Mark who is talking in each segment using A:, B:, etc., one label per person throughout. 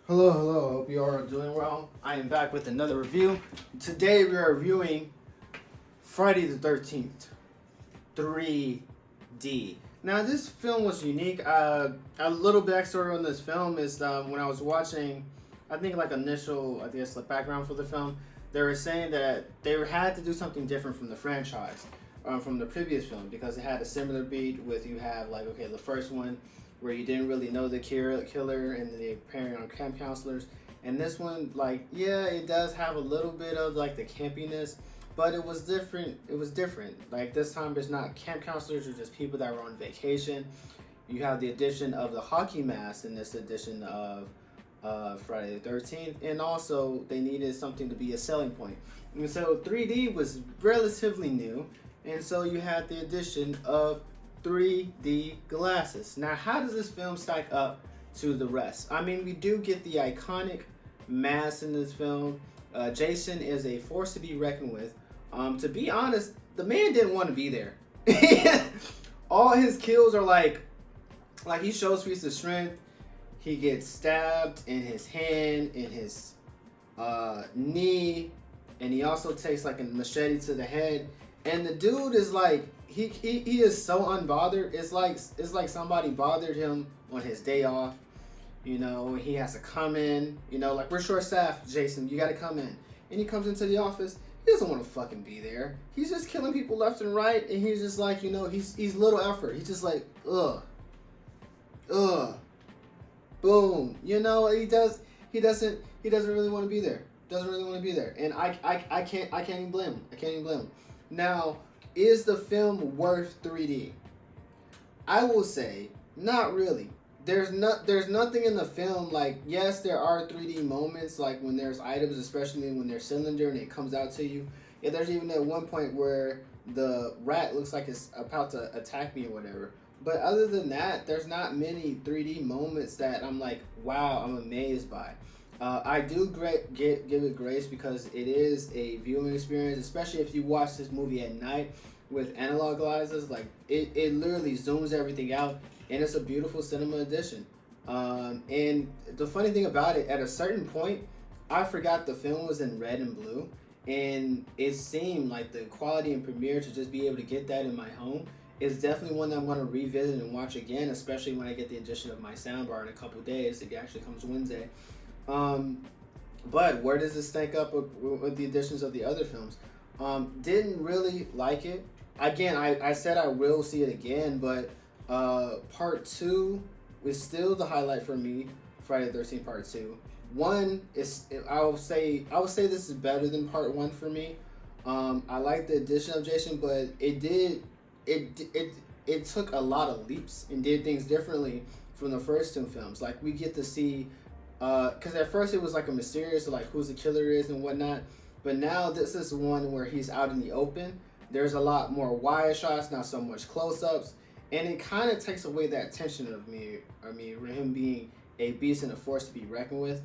A: Hello, hello. Hope you are doing well. I am back with another review. Today we are reviewing Friday the 13th, 3D. Now this film was unique. A little backstory on this film is when I was watching, I think like initial, I guess the background for the film, they were saying that they had to do something different from the franchise, from the previous film because it had a similar beat with you have like okay the first one where you didn't really know the killer and they're pairing on camp counselors, and this one like yeah it does have a little bit of like the campiness, but it was different. It was different. Like this time, it's not camp counselors; it's just people that were on vacation. You have the addition of the hockey mask in this edition of Friday the 13th, and also they needed something to be a selling point. And so 3D was relatively new, and so you had the addition of 3D glasses. Now, how does this film stack up to the rest? I mean, we do get the iconic mask in this film. Jason is a force to be reckoned with. To be honest, the man didn't want to be there. All his kills are like he shows feats of strength. He gets stabbed in his hand, in his knee, and he also takes like a machete to the head. And the dude is like he is so unbothered. It's like somebody bothered him on his day off. You know, he has to come in. You know, like we're short staffed, Jason. You got to come in, and he comes into the office. He doesn't want to fucking be there. He's just killing people left and right, and he's just like, you know, he's little effort. He's just like, ugh, boom. You know, he doesn't really want to be there. Doesn't really want to be there, and I can't even blame him. I can't even blame him. Now, is the film worth 3D? I will say not really. There's nothing in the film like yes there are 3D moments like when there's items, especially when they're cylinder and it comes out to you. Yeah, there's even at one point where the rat looks like it's about to attack me or whatever. But other than that, there's not many 3D moments that I'm like, wow, I'm amazed by. I do give it grace because it is a viewing experience, especially if you watch this movie at night with analog glasses. Like it literally zooms everything out, and it's a beautiful cinema edition. And the funny thing about it, at a certain point, I forgot the film was in red and blue, and it seemed like the quality and premiere to just be able to get that in my home is definitely one that I'm going to revisit and watch again, especially when I get the addition of my soundbar in a couple days. It actually comes Wednesday. Um, but where does this stack up with the additions of the other films? Didn't really like it. Again, I said I will see it again, but part two is still the highlight for me. Friday the 13th Part Two. One is I would say this is better than Part One for me. I like the addition of Jason, but it took a lot of leaps and did things differently from the first two films. Like we get to see because at first it was like a mysterious like who's the killer is and whatnot, but now this is one where he's out in the open. There's a lot more wide shots, not so much close-ups, and it kind of takes away that tension of me. I mean, him being a beast and a force to be reckoned with.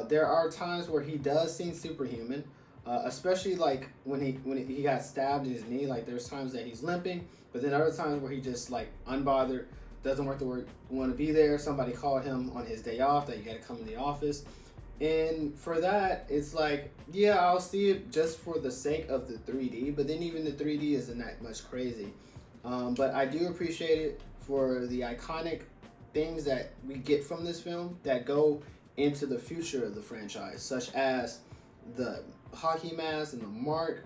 A: There are times where he does seem superhuman, especially like when he got stabbed in his knee. Like there's times that he's limping, but then other times where he just like unbothered, doesn't want to be there. Somebody called him on his day off that you got to come in the office, and for that it's like yeah I'll see it just for the sake of the 3D. But then even the 3D isn't that much crazy. But I do appreciate it for the iconic things that we get from this film that go into the future of the franchise, such as the hockey mask and the mark,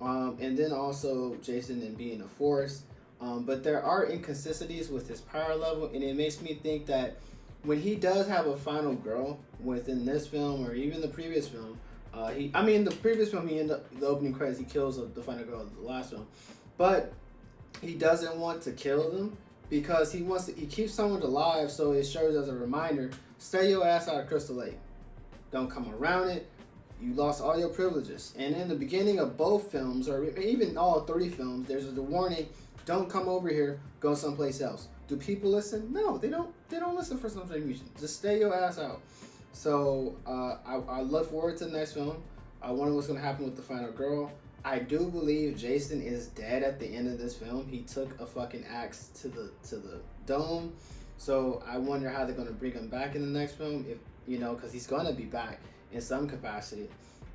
A: and then also Jason and being a force. But there are inconsistencies with his power level, and it makes me think that when he does have a final girl within this film or even the previous film, the previous film he ended up the opening credits he kills the final girl of the last film, but he doesn't want to kill them because he keeps someone alive, so it serves as a reminder: stay your ass out of Crystal Lake. Don't come around it. You lost all your privileges. And in the beginning of both films, or even all three films, there's a warning: don't come over here. Go someplace else. Do people listen? No, they don't. They don't listen for some reason. Just stay your ass out. So I look forward to the next film. I wonder what's gonna happen with the final girl. I do believe Jason is dead at the end of this film. He took a fucking axe to the dome. So I wonder how they're gonna bring him back in the next film. you know, because he's gonna be back in some capacity.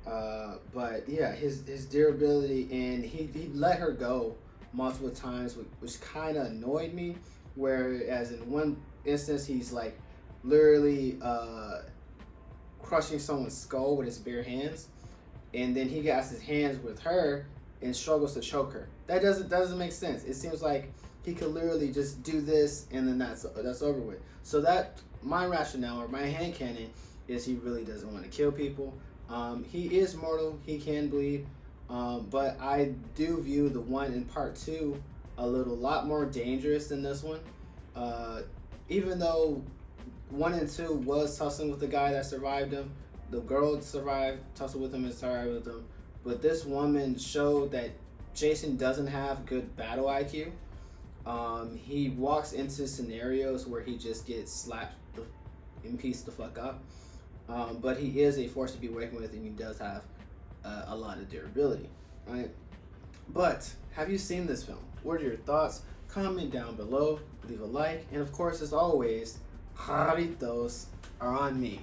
A: But yeah, his durability, and he let her go multiple times, which kind of annoyed me. Whereas in one instance, he's like literally crushing someone's skull with his bare hands, and then he gets his hands with her and struggles to choke her. That doesn't make sense. It seems like he could literally just do this and then that's over with. So that my rationale or my handcanon is he really doesn't want to kill people. He is mortal. He can bleed. But I do view the one in part two a lot more dangerous than this one. Even though 1 and 2 was tussling with the guy that survived him, the girl survived, tussled with him and survived with him. But this woman showed that Jason doesn't have good battle IQ. He walks into scenarios where he just gets slapped and pieced the fuck up. But he is a force to be reckoned with, and he does have a lot of durability, right? But have you seen this film? What are your thoughts? Comment down below, leave a like, and of course, as always, jarritos are on me.